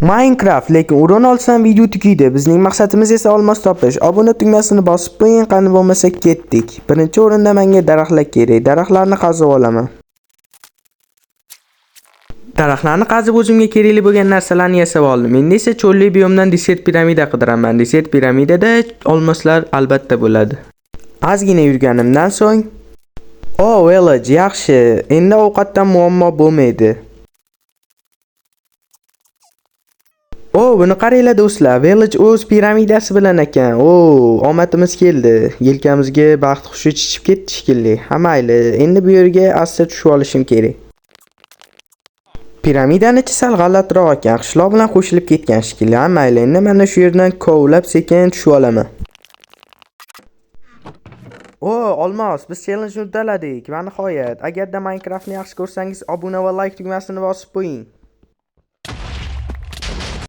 Minecraft lekin o'rin olsam video tugaydi. Bizning maqsadimiz esa olmos topish. Obuna tugmasini bosib qo'ying, qani bo'lmasa ketdik. Birinchi o'rinda menga daraxtlar kerak. Daraxtlarni qazib olaman. Daraxtlarni qazib o'zimga kerakli bo'lgan narsalarni yasab oldim. Endi esa cho'lli biyomdan desert piramida qidiraman. Desert piramidada olmoslar albatta bo'ladi. Ozgina yurganimdan so'ng village yaxshi. Endi ovqatdan muammo bo'lmaydi. Buni qaranglar do'stlar. Village o'z piramidasi bilan ekan. Omadimiz keldi. Yelkamizga baxt qushi chichib ketdi shekilli. Ha mayli, endi bu yerga asta tushib olishim kerak. Piramidani ichi sal g'alatiroq ekan. Qishloq bilan qo'shilib ketgan shekilli. Ha mayli, endi mana shu yerdan kovlab sekin tushib olaman. Olmos, biz challenge uddaladik. Va nihoyat, agarda Minecraftni yaxshi ko'rsangiz, obuna va like tugmasini bosib qo'ying.